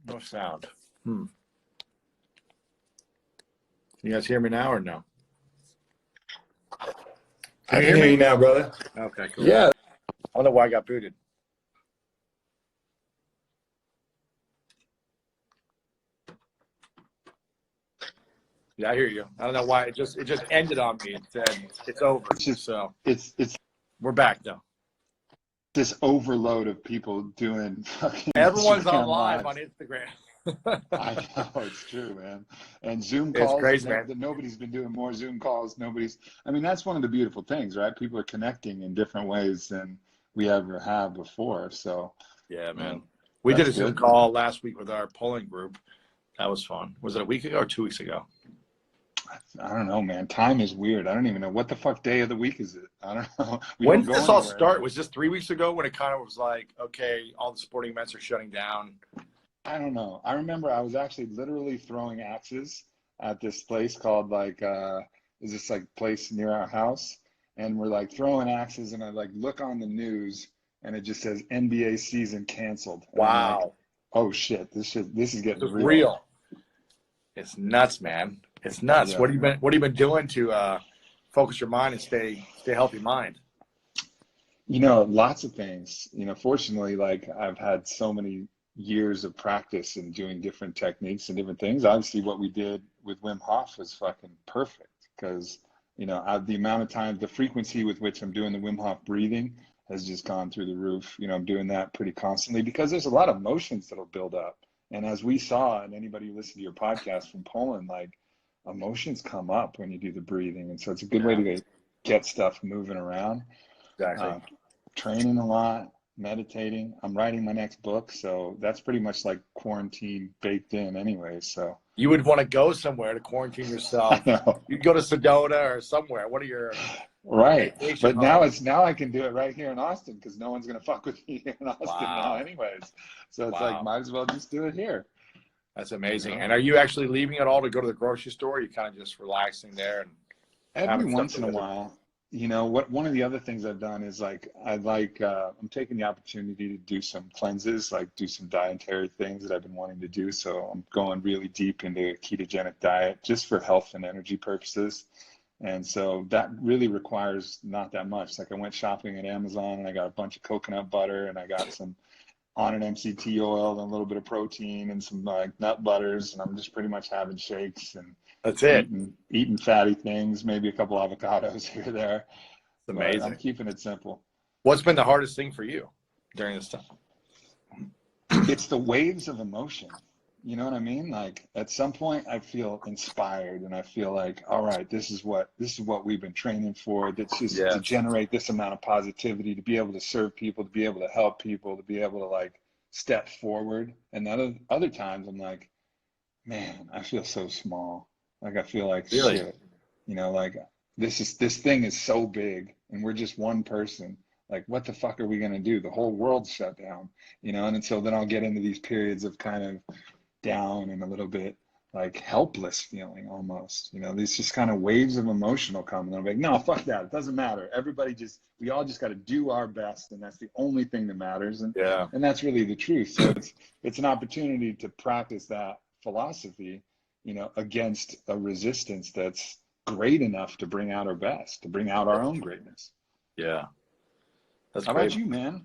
No sound. Can you guys hear me now or no? I can hear you now, brother. Okay, cool. Yeah. I don't know why I got booted. Yeah, I hear you. I don't know why it just ended on me. It said it's over. So It's we're back though. this overload of people doing fucking Everyone's on Instagram live lives. on Instagram. I know, it's true, man. And Zoom It's calls, crazy, man. nobody's been doing more Zoom calls. I mean, that's one of the beautiful things, right? People are connecting in different ways than we ever have before. So Yeah, man. We did a Zoom call last week with our polling group. That was fun. Was it a week ago or 2 weeks ago? I don't know, man. Time is weird. I don't even know what the fuck day of the week is it. I don't know. When did this all start? Was this 3 weeks ago when it kind of was like, okay, all the sporting events are shutting down? I don't know. I remember I was actually literally throwing axes at this place called is this like place near our house? And we're like throwing axes and I like look on the news and it just says NBA season canceled. And wow. like, oh shit, this is getting real. It's nuts, man. It's nuts. Yeah. What have you been doing to focus your mind and stay healthy mind? You know, lots of things. You know, fortunately, like I've had so many years of practice and doing different techniques and different things. Obviously, what we did with Wim Hof was fucking perfect because, you know, the amount of time, the frequency with which I'm doing the Wim Hof breathing has just gone through the roof. You know, I'm doing that pretty constantly because there's a lot of emotions that'll build up. And as we saw, and anybody who listened to your podcast from Poland, like emotions come up when you do the breathing. And so it's a good way to get stuff moving around. Exactly. Training a lot, meditating. I'm writing my next book. So that's pretty much like quarantine baked in anyway. So you would want to go somewhere to quarantine yourself. You'd go to Sedona or somewhere. What are your But now I can do it right here in Austin because no one's gonna fuck with me here in Austin now anyways. So it's like might as well just do it here. That's amazing. And are you actually leaving at all to go to the grocery store? Or are you kind of just relaxing there and every once in a while? You know what? One of the other things I've done is like I'm taking the opportunity to do some cleanses, like do some dietary things that I've been wanting to do. So I'm going really deep into a ketogenic diet just for health and energy purposes. And so that really requires not that much. Like I went shopping at Amazon and I got a bunch of coconut butter and I got some on an MCT oil and a little bit of protein and some like nut butters. And I'm just pretty much having shakes and that's it. Eating fatty things, maybe a couple avocados here or there. It's amazing. But I'm keeping it simple. What's been the hardest thing for you during this time? It's the waves of emotion. You know what I mean? Like at some point I feel inspired and I feel like, all right, this is what we've been training for. That's just to generate this amount of positivity, to be able to serve people, to be able to help people, to be able to like step forward. And then other times I'm like, man, I feel so small. Like I feel like shit. You know, like this thing is so big and we're just one person. Like, what the fuck are we gonna do? The whole world's shut down, you know? And so then I'll get into these periods of kind of down and a little bit like helpless feeling almost, you know, these just kind of waves of emotion will come and I'm like, no, fuck that. It doesn't matter. We all just got to do our best. And that's the only thing that matters. And that's really the truth. So it's an opportunity to practice that philosophy, you know, against a resistance that's great enough to bring out our best, to bring out our own greatness. Yeah. That's great. How about you, man?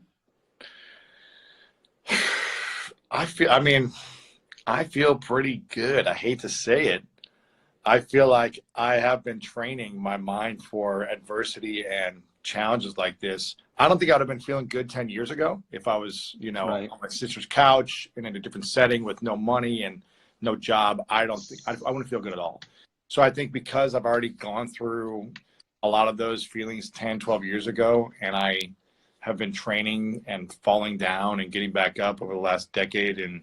I feel pretty good. I hate to say it. I feel like I have been training my mind for adversity and challenges like this. I don't think I'd have been feeling good 10 years ago if I was, you know, on my sister's couch and in a different setting with no money and no job. I wouldn't feel good at all. So I think because I've already gone through a lot of those feelings 10, 12 years ago, and I have been training and falling down and getting back up over the last decade in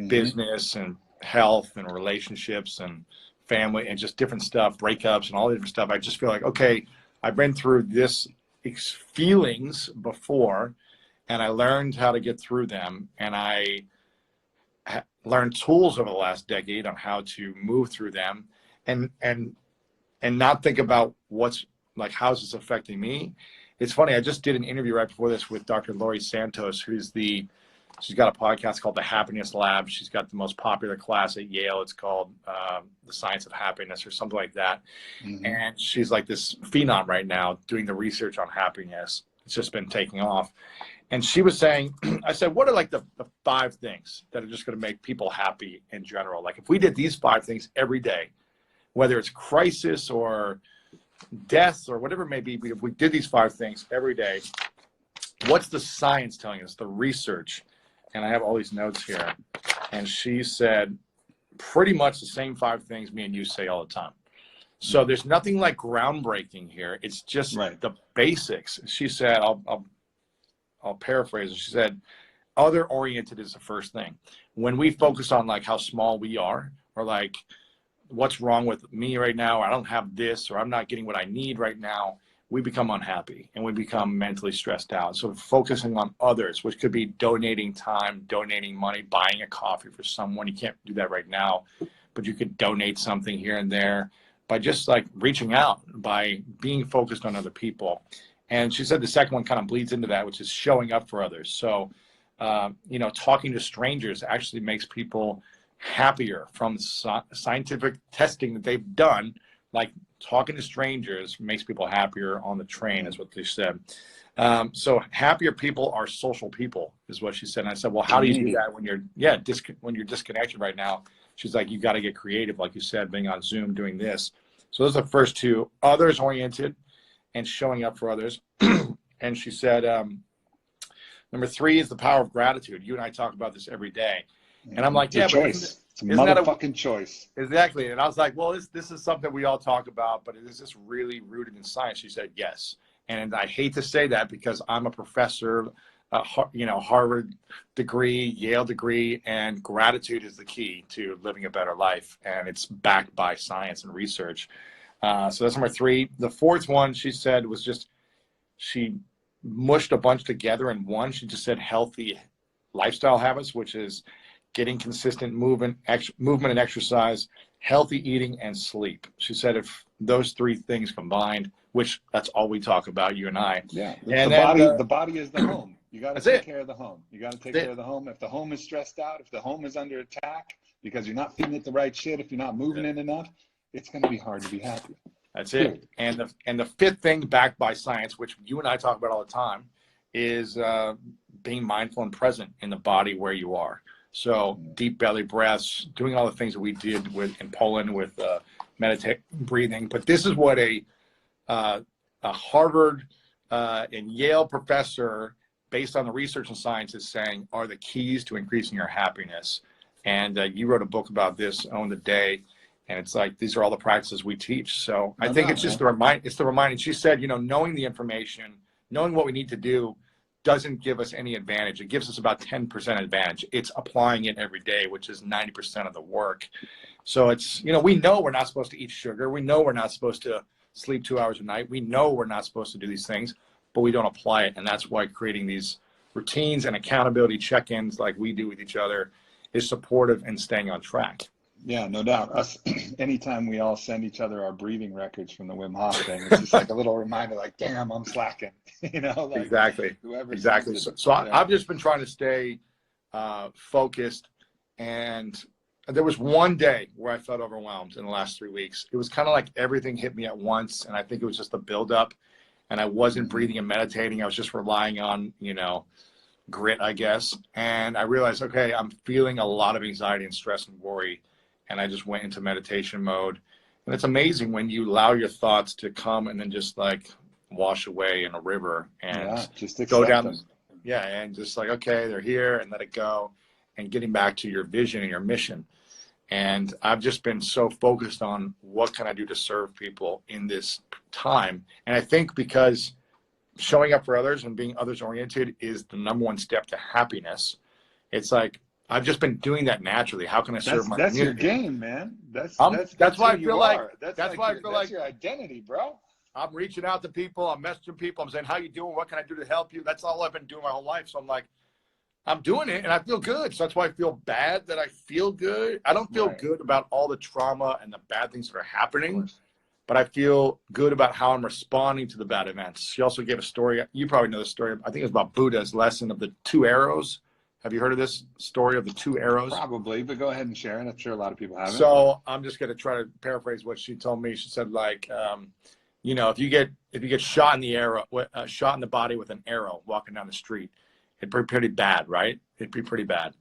business and health and relationships and family and just different stuff, breakups and all the different stuff. I just feel like, okay, I've been through this feelings before and I learned how to get through them. And I learned tools over the last decade on how to move through them and not think about what's like, how's this affecting me? It's funny. I just did an interview right before this with Dr. Laurie Santos, who's the She's got a podcast called The Happiness Lab. She's got the most popular class at Yale. It's called The Science of Happiness or something like that. Mm-hmm. And she's like this phenom right now doing the research on happiness. It's just been taking off. And she was saying, I said, what are like the 5 things that are just going to make people happy in general? Like if we did these 5 things every day, whether it's crisis or death or whatever it may be, if we did these 5 things every day, what's the science telling us, the research? And I have all these notes here. And she said pretty much the same 5 things me and you say all the time. So there's nothing like groundbreaking here. It's just the basics. She said, I'll paraphrase it. She said, other oriented is the first thing. When we focus on like how small we are, or like what's wrong with me right now, or I don't have this, or I'm not getting what I need right now, we become unhappy and we become mentally stressed out. So focusing on others, which could be donating time, donating money, buying a coffee for someone. You can't do that right now, but you could donate something here and there by just like reaching out, by being focused on other people. And she said the second one kind of bleeds into that, which is showing up for others. So, you know, talking to strangers actually makes people happier from scientific testing that they've done. Like talking to strangers makes people happier on the train, is what they said. So happier people are social people, is what she said. And I said, well, how do you do that when you're disconnected right now? She's like, you got to get creative, like you said, being on Zoom, doing this. So those are the first 2, others oriented and showing up for others. And she said, number 3 is the power of gratitude. You and I talk about this every day. And I'm like, it's a choice. It's a motherfucking choice. Exactly. And I was like, well, this is something we all talk about, but is this really rooted in science? She said, yes. And I hate to say that because I'm a professor, you know, Harvard degree, Yale degree, and gratitude is the key to living a better life. And it's backed by science and research. So that's number 3. The 4th one, she said, was just, she mushed a bunch together in one. She just said healthy lifestyle habits, which is getting consistent movement and exercise, healthy eating, and sleep. She said if those 3 things combined, which that's all we talk about, you and I. Yeah, the body is the home. You got to take care of the home. You got to take care of the home. If the home is stressed out, if the home is under attack because you're not feeding it the right shit, if you're not moving it enough, it's going to be hard to be happy. That's it. And the 5th thing backed by science, which you and I talk about all the time, is being mindful and present in the body where you are. So deep belly breaths, doing all the things that we did in Poland with breathing. But this is what a Harvard and Yale professor, based on the research and science, is saying are the keys to increasing your happiness. And you wrote a book about this, Own the Day. And it's like, these are all the practices we teach. So I think it's just the reminder. She said, you know, knowing the information, knowing what we need to do doesn't give us any advantage. It gives us about 10% advantage. It's applying it every day, which is 90% of the work. So it's, you know, we know we're not supposed to eat sugar. We know we're not supposed to sleep 2 hours a night. We know we're not supposed to do these things, but we don't apply it. And that's why creating these routines and accountability check-ins like we do with each other is supportive and staying on track. Yeah, no doubt. Us, anytime we all send each other our breathing records from the Wim Hof thing, it's just like a little reminder, like, damn, I'm slacking. You know, like exactly. So I've just been trying to stay focused. And there was one day where I felt overwhelmed in the last 3 weeks. It was kind of like everything hit me at once, and I think it was just a buildup. And I wasn't breathing and meditating. I was just relying on, you know, grit, I guess. And I realized, okay, I'm feeling a lot of anxiety and stress and worry. And I just went into meditation mode. And it's amazing when you allow your thoughts to come and then just like wash away in a river and just go down. them. And just like, okay, they're here, and let it go, and getting back to your vision and your mission. And I've just been so focused on what can I do to serve people in this time. And I think because showing up for others and being others oriented is the number 1 step to happiness. It's like, I've just been doing that naturally. How can I serve my community? That's your game, man. That's why I feel like that's why I feel like your identity, bro. I'm reaching out to people. I'm messaging people. I'm saying, how you doing? What can I do to help you? That's all I've been doing my whole life. So I'm like, I'm doing it and I feel good. So that's why I feel bad that I feel good. I don't feel good about all the trauma and the bad things that are happening, but I feel good about how I'm responding to the bad events. She also gave a story. You probably know the story. I think it was about Buddha's lesson of the 2 arrows. Have you heard of this story of the two arrows? Probably, but go ahead and share it. I'm sure a lot of people haven't. So I'm just going to try to paraphrase what she told me. She said, like, you know, if you get shot in the body with an arrow walking down the street, it'd be pretty bad, right? It'd be pretty bad.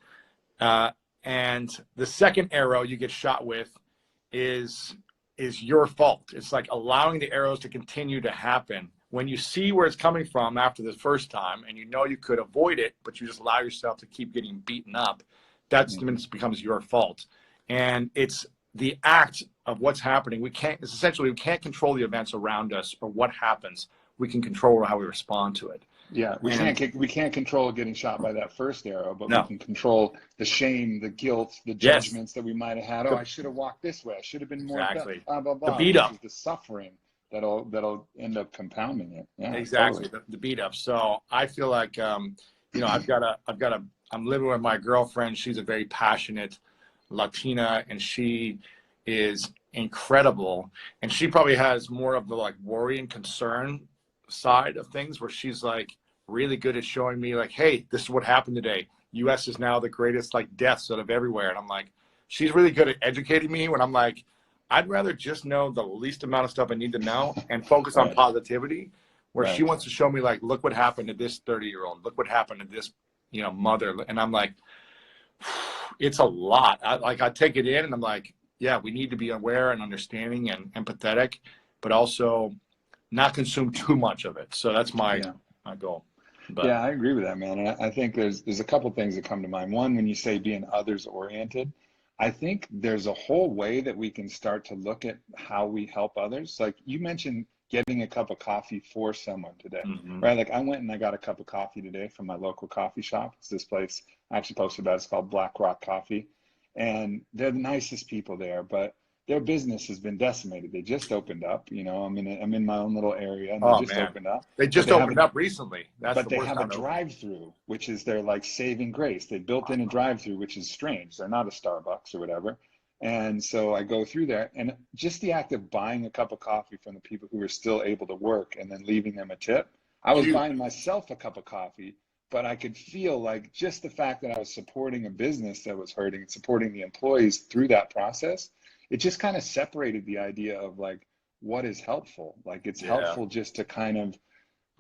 And the second arrow you get shot with is your fault. It's like allowing the arrows to continue to happen. When you see where it's coming from after the first time, and you know you could avoid it, but you just allow yourself to keep getting beaten up, that's when it becomes your fault. And it's the act of what's happening. It's essentially, we can't control the events around us or what happens. We can control how we respond to it. Yeah, we can't control getting shot by that first arrow, but we can control the shame, the guilt, the judgments that we might have had. Oh, I should have walked this way. I should have been more blah, blah, blah. The beat up, the suffering that'll end up compounding it. Yeah, exactly. Totally. The beat up. So I feel like, you know, I'm living with my girlfriend. She's a very passionate Latina, and she is incredible. And she probably has more of the like worry and concern side of things, where she's like really good at showing me like, hey, this is what happened today. US is now the greatest like deaths out of everywhere. And I'm like, she's really good at educating me when I'm like, I'd rather just know the least amount of stuff I need to know and focus on positivity, where she wants to show me like, look what happened to this 30-year-old, look what happened to this, you know, mother. And I'm like, it's a lot. I take it in and I'm like, yeah, we need to be aware and understanding and empathetic, but also not consume too much of it. So that's my goal. But yeah, I agree with that, man. And I think there's a couple things that come to mind. One, when you say being others oriented, I think there's a whole way that we can start to look at how we help others. Like you mentioned, getting a cup of coffee for someone today, right? Like I went and I got a cup of coffee today from my local coffee shop. It's this place I actually posted about. It's called Black Rock Coffee. And they're the nicest people there, but their business has been decimated. They just opened up, you know, I'm in my own little area, and they just opened up. They just opened up recently. But they have a drive-through, which is their like saving grace. They built in a drive-through, which is strange. They're not a Starbucks or whatever. And so I go through there, and just the act of buying a cup of coffee from the people who are still able to work and then leaving them a tip. I was buying myself a cup of coffee, but I could feel like just the fact that I was supporting a business that was hurting and supporting the employees through that process, it just kind of separated the idea of like, what is helpful? Like it's helpful just to kind of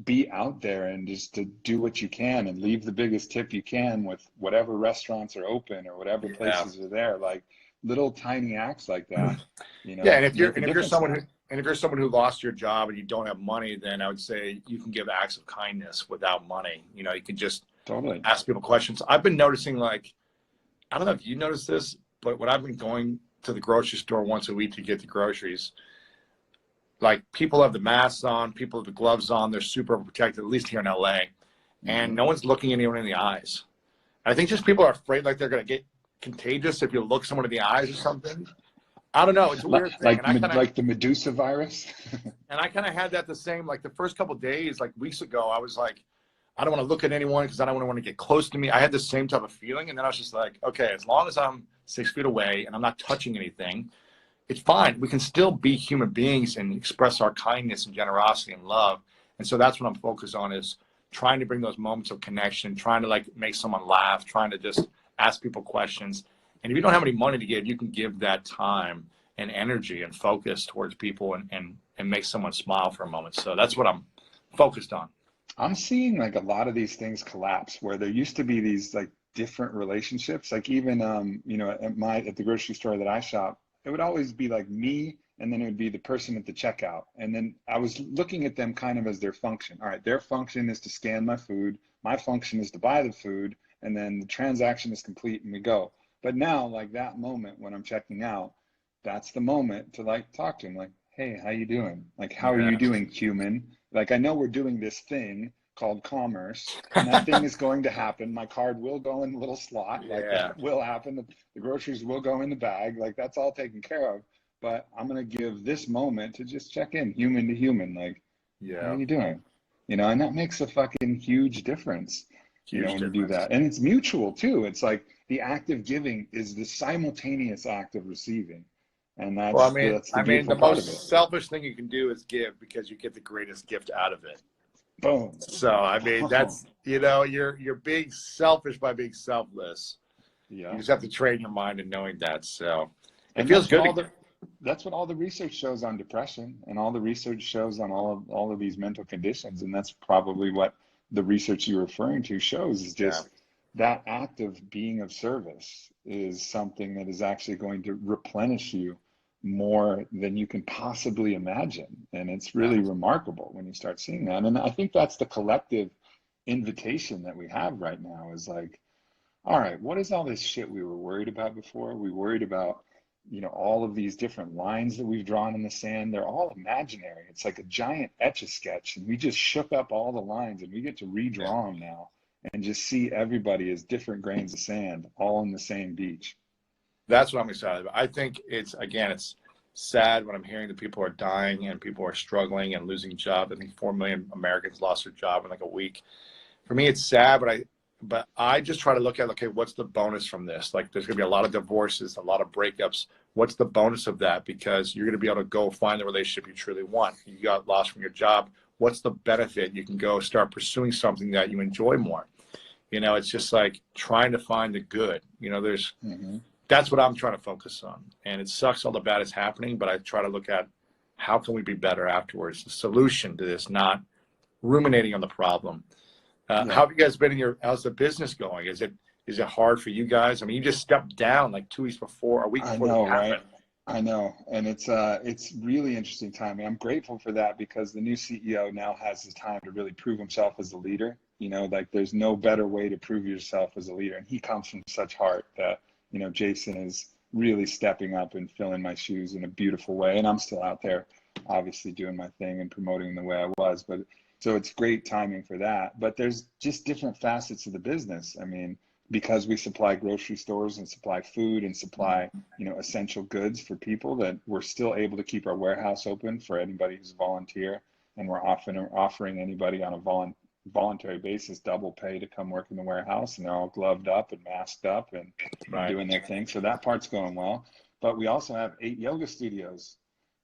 be out there and just to do what you can and leave the biggest tip you can with whatever restaurants are open or whatever places are there. Like little tiny acts like that, you know. Yeah, and if you're someone who lost your job and you don't have money, then I would say you can give acts of kindness without money. You know, you can just ask people questions. I've been noticing, like, I don't know if you noticed this, but when I've been going to the grocery store once a week to get the groceries, like people have the masks on, people have the gloves on, they're super protected, at least here in LA, and no one's looking anyone in the eyes. I think just people are afraid like they're going to get contagious if you look someone in the eyes or something. I don't know. It's a weird thing. Like the Medusa virus. And I kind of had that the same, like the first couple of days, like weeks ago, I was like, I don't want to look at anyone because I don't want to get close to me. I had the same type of feeling. And then I was just like, okay, as long as I'm 6 feet away and I'm not touching anything, it's fine. We can still be human beings and express our kindness and generosity and love. And so that's what I'm focused on, is trying to bring those moments of connection, trying to like make someone laugh, trying to just ask people questions. And if you don't have any money to give, you can give that time and energy and focus towards people and make someone smile for a moment. So that's what I'm focused on. I'm seeing like a lot of these things collapse, where there used to be these like different relationships. Like even, you know, at the grocery store that I shop, it would always be like me, and then it would be the person at the checkout. And then I was looking at them kind of as their function. All right, their function is to scan my food. My function is to buy the food. And then the transaction is complete and we go. But now, like that moment when I'm checking out, that's the moment to like talk to him, like, hey, how you doing? Like, how are you doing, human? Like, I know we're doing this thing called commerce, and that thing is going to happen. My card will go in the little slot. Like that will happen. The groceries will go in the bag. Like that's all taken care of. But I'm going to give this moment to just check in, human to human. Like, how are you doing? You know, and that makes a fucking huge difference. You know, when you do that. And it's mutual too. It's like the act of giving is the simultaneous act of receiving. And that's, well, that's the the part most selfish thing you can do is give, because you get the greatest gift out of it. Boom. So, I mean, that's, you know, you're being selfish by being selfless. Yeah. You just have to train your mind in knowing that. So it And feels good. That's what all the research shows on depression, and all the research shows on all of these mental conditions. And that's probably what the research you're referring to shows, is just that act of being of service is something that is actually going to replenish you more than you can possibly imagine. And it's really remarkable when you start seeing that. And I think that's the collective invitation that we have right now, is like, all right, what is all this shit we were worried about before? We worried about, you know, all of these different lines that we've drawn in the sand. They're all imaginary. It's like a giant Etch-a-Sketch, and we just shook up all the lines, and we get to redraw them now and just see everybody as different grains of sand, all on the same beach. That's what I'm excited about. I think it's sad when I'm hearing that people are dying and people are struggling and losing jobs. I think 4 million Americans lost their job in like a week. For me, it's sad, but I just try to look at, okay, what's the bonus from this? Like, there's going to be a lot of divorces, a lot of breakups. What's the bonus of that? Because you're going to be able to go find the relationship you truly want. You got lost from your job. What's the benefit? You can go start pursuing something that you enjoy more. You know, it's just like trying to find the good. You know, that's what I'm trying to focus on. And it sucks all the bad is happening, but I try to look at how can we be better afterwards? The solution to this, not ruminating on the problem. How have you guys been how's the business going? Is it hard for you guys? I mean, you just stepped down like 2 weeks before, a week before it happened. Right? I know. And it's really interesting timing. I'm grateful for that, because the new CEO now has the time to really prove himself as a leader. You know, like, there's no better way to prove yourself as a leader. And he comes from such heart that, you know, Jason is really stepping up and filling my shoes in a beautiful way. And I'm still out there, obviously, doing my thing and promoting the way I was. But so it's great timing for that. But there's just different facets of the business. I mean, because we supply grocery stores and supply food and supply, you know, essential goods for people, that we're still able to keep our warehouse open for anybody who's a volunteer. And we're often offering anybody on a voluntary basis double pay to come work in the warehouse, and they're all gloved up and masked up and doing their thing. So that part's going well. But we also have 8 yoga studios,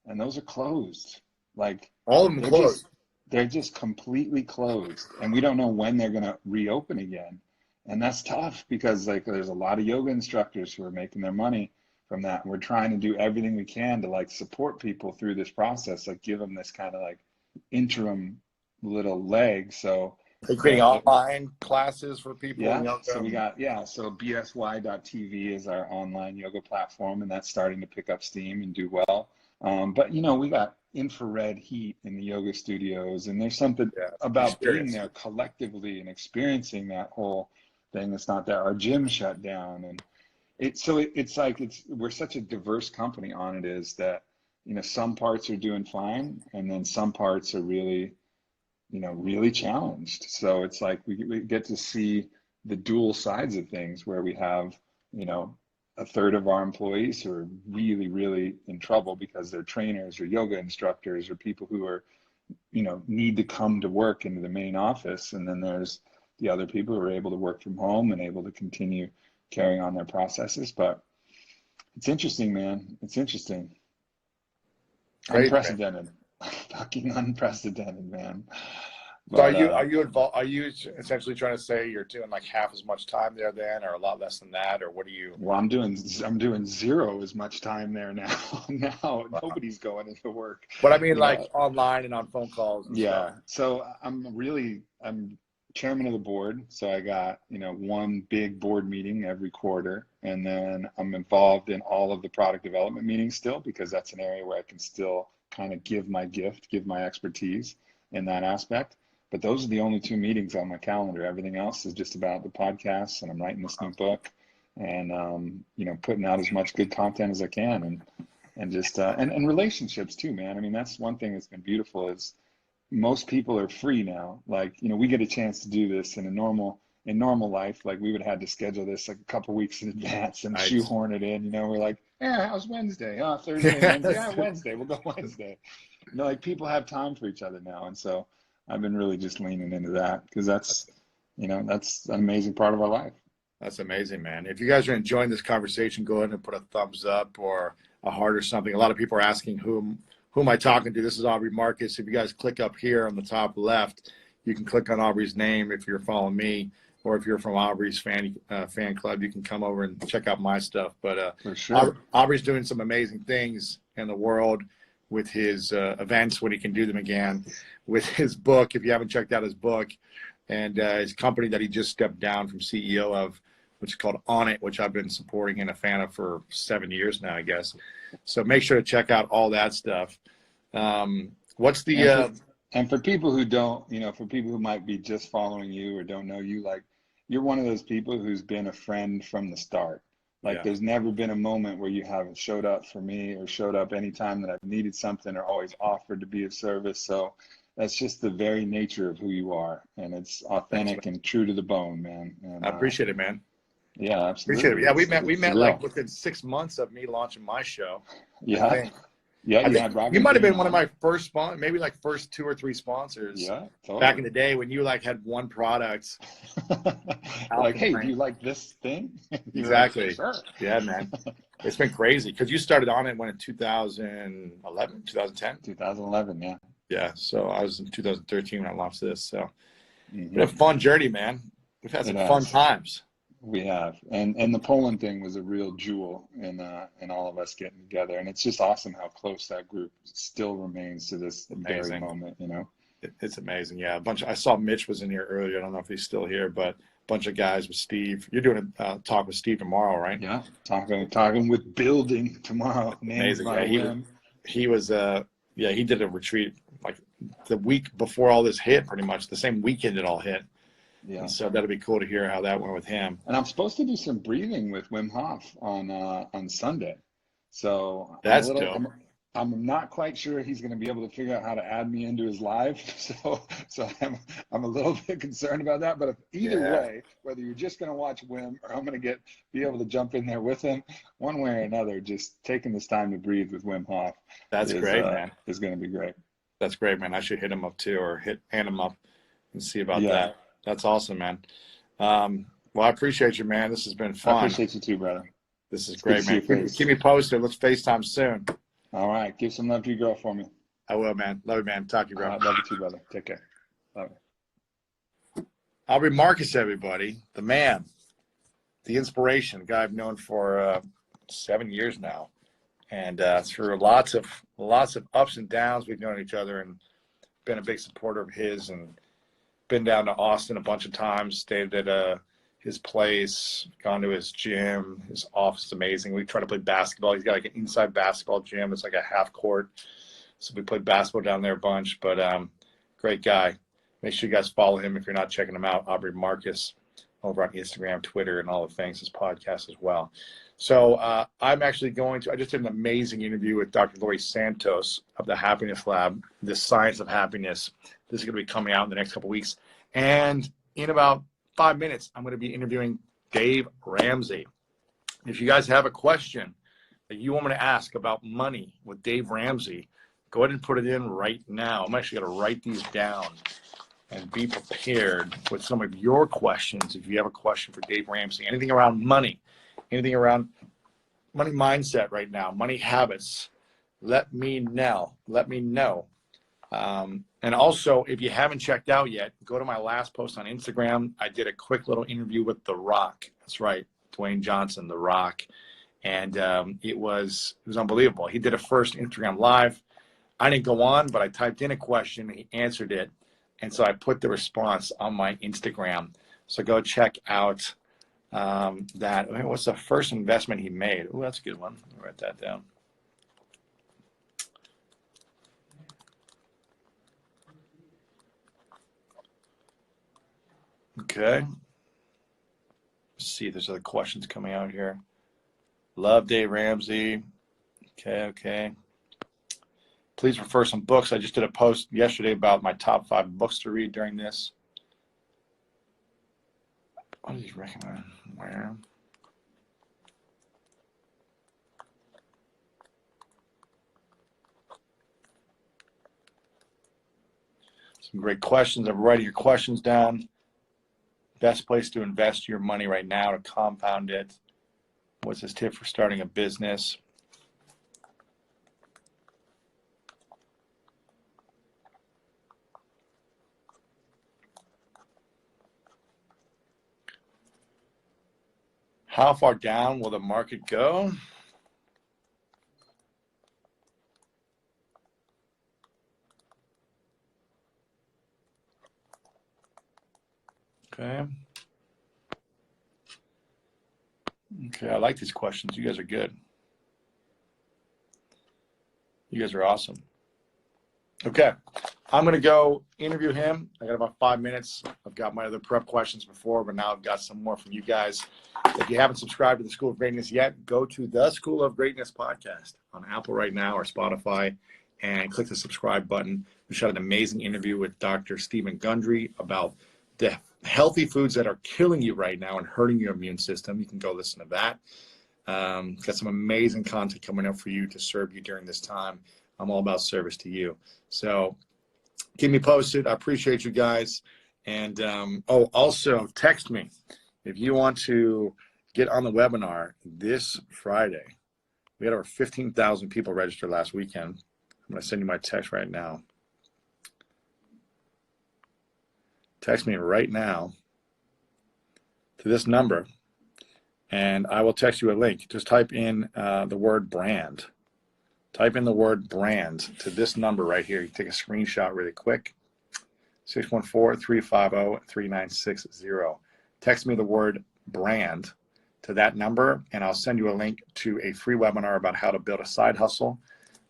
and those are closed. Like, all of them closed. They're just completely closed, and we don't know when they're going to reopen again. And that's tough, because like, there's a lot of yoga instructors who are making their money from that. And we're trying to do everything we can to like support people through this process, like give them this kind of like interim little leg. So are you creating online classes for people? So we got, so bsy.tv is our online yoga platform, and that's starting to pick up steam and do well. But you know, we got infrared heat in the yoga studios, and there's something about being there collectively and experiencing that whole thing that's not there. Our gym shut down, and we're such a diverse company on it, is that, you know, some parts are doing fine, and then some parts are really, you know, really challenged. So it's like we get to see the dual sides of things, where we have, you know, a third of our employees who are really, really in trouble because they're trainers or yoga instructors or people who are, you know, need to come to work into the main office. And then there's the other people who are able to work from home and able to continue carrying on their processes. But it's interesting, man. It's interesting. Great, unprecedented. Man. Fucking unprecedented, man. But, so are you involved? Are you essentially trying to say you're doing like half as much time there then, or a lot less than that, or what are you? Well, I'm doing 0 as much time there now. Nobody's going into work. But I mean, like online and on phone calls. And stuff. So I'm chairman of the board. So I got, you know, one big board meeting every quarter, and then I'm involved in all of the product development meetings still, because that's an area where I can still kind of give my expertise in that aspect. But those are the only 2 meetings on my calendar. Everything else is just about the podcasts, and I'm writing this new book, and you know, putting out as much good content as I can, and just and relationships too, man. I mean, that's one thing that's been beautiful, is most people are free now. Like, you know, we get a chance to do this in normal life. Like, we would have had to schedule this like a couple weeks in advance and shoehorn it in. You know, we're like, how's Wednesday? Oh, Thursday, Wednesday. Wednesday. We'll go Wednesday. You know, like, people have time for each other now, and so I've been really just leaning into that, because that's, you know, that's an amazing part of our life. That's amazing, man. If you guys are enjoying this conversation, go ahead and put a thumbs up or a heart or something. A lot of people are asking who am I talking to. This is Aubrey Marcus. If you guys click up here on the top left, you can click on Aubrey's name if you're following me, or if you're from Aubrey's fan club, you can come over and check out my stuff. But for sure. Aubrey's doing some amazing things in the world with his events when he can do them again, with his book, if you haven't checked out his book, and his company that he just stepped down from CEO of, which is called On It, which I've been supporting and a fan of for 7 years now, I guess. So make sure to check out all that stuff. What's the and for people who don't, for people who might be just following you or don't know you, like, you're one of those people who's been a friend from the start. Like, there's never been a moment where you haven't showed up for me or showed up anytime that I've needed something, or always offered to be of service. So that's just the very nature of who you are. And it's authentic and true to the bone, man. And, I appreciate it, man. Yeah, absolutely. Appreciate it. Yeah, we met like within 6 months of me launching my show. Yeah. You might have been one of my first sponsors, maybe like first 2 or 3 sponsors. Yeah, totally. Back in the day when you like had one product. Like, hey, do you like this thing? Exactly. Like, sure. Yeah, man. It's been crazy because you started On It when in 2011, 2010? 2011, yeah. Yeah, so I was in 2013 when I launched this. So it's been a fun journey, man. We've had some fun times. We have, and the Poland thing was a real jewel in all of us getting together, and it's just awesome how close that group still remains to this very moment. It's amazing. Yeah, I saw Mitch was in here earlier. I don't know if he's still here, but a bunch of guys with Steve. You're doing a talk with Steve tomorrow, right? Yeah, talking with building tomorrow. Amazing. Yeah, he was he did a retreat like the week before all this hit, pretty much the same weekend it all hit. Yeah. And so that'll be cool to hear how that went with him. And I'm supposed to do some breathing with Wim Hof on Sunday. So that's dope. I'm not quite sure he's going to be able to figure out how to add me into his live. So I'm a little bit concerned about that. But either way, whether you're just going to watch Wim or I'm going to be able to jump in there with him, one way or another, just taking this time to breathe with Wim Hof. That's great, man. Is going to be great. That's great, man. I should hit him up too, or hand him up and see about that. That's awesome, man. Well, I appreciate you, man. This has been fun. I appreciate you too, brother. This is great, man. Keep me posted. Let's FaceTime soon. All right. Give some love to your girl for me. I will, man. Love you, man. Talk to you, bro. Love you too, brother. Take care. Love you. Aubrey Marcus, everybody. The man. The inspiration. The guy I've known for 7 years now. And through lots of ups and downs, we've known each other and been a big supporter of his, and been down to Austin a bunch of times, stayed at his place, gone to his gym. His office is amazing. We try to play basketball. He's got like an inside basketball gym. It's like a half court. So we played basketball down there a bunch, but great guy. Make sure you guys follow him if you're not checking him out. Aubrey Marcus over on Instagram, Twitter, and all the things, his podcast as well. So I'm actually I just did an amazing interview with Dr. Laurie Santos of the Happiness Lab, The Science of Happiness. This is going to be coming out in the next couple of weeks. And in about 5 minutes, I'm going to be interviewing Dave Ramsey. If you guys have a question that you want me to ask about money with Dave Ramsey, go ahead and put it in right now. I'm actually going to write these down and be prepared with some of your questions. If you have a question for Dave Ramsey, anything around money, anything around money mindset right now, money habits, let me know. And also, if you haven't checked out yet, go to my last post on Instagram. I did a quick little interview with The Rock. That's right, Dwayne Johnson, The Rock. And it was unbelievable. He did a first Instagram live. I didn't go on, but I typed in a question. He answered it. And so I put the response on my Instagram. So go check out that. What's the first investment he made? Oh, that's a good one. I'll write that down. Okay. Let's see if there's other questions coming out here. Love Dave Ramsey. Okay. Please refer some books. I just did a post yesterday about my top 5 books to read during this. What does he recommend? Where? Some great questions. I'm writing your questions down. Best place to invest your money right now to compound it. What's his tip for starting a business? How far down will the market go? Okay. Okay, I like these questions. You guys are good. You guys are awesome. Okay, I'm going to go interview him. I got about 5 minutes. I've got my other prep questions before, but now I've got some more from you guys. If you haven't subscribed to the School of Greatness yet, go to the School of Greatness podcast on Apple right now or Spotify and click the subscribe button. We shot an amazing interview with Dr. Stephen Gundry about the healthy foods that are killing you right now and hurting your immune system. You can go listen to that. Got some amazing content coming up for you to serve you during this time. I'm all about service to you. So keep me posted. I appreciate you guys. And also text me if you want to get on the webinar this Friday. We had over 15,000 people register last weekend. I'm going to send you my text right now. Text me right now to this number, and I will text you a link. Just type in the word brand. Type in the word brand to this number right here. You take a screenshot really quick. 614-350-3960. Text me the word brand to that number, and I'll send you a link to a free webinar about how to build a side hustle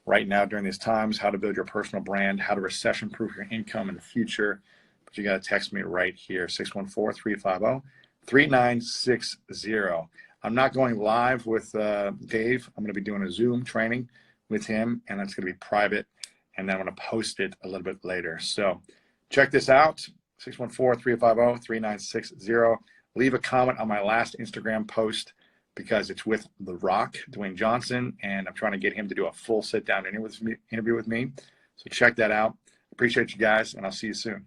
right now during these times, how to build your personal brand, how to recession-proof your income in the future. But you got to text me right here, 614-350-3960. I'm not going live with Dave. I'm going to be doing a Zoom training with him, and that's going to be private, and then I'm going to post it a little bit later. So check this out, 614-350-3960. Leave a comment on my last Instagram post because it's with The Rock, Dwayne Johnson, and I'm trying to get him to do a full sit-down interview with me. So check that out. Appreciate you guys, and I'll see you soon.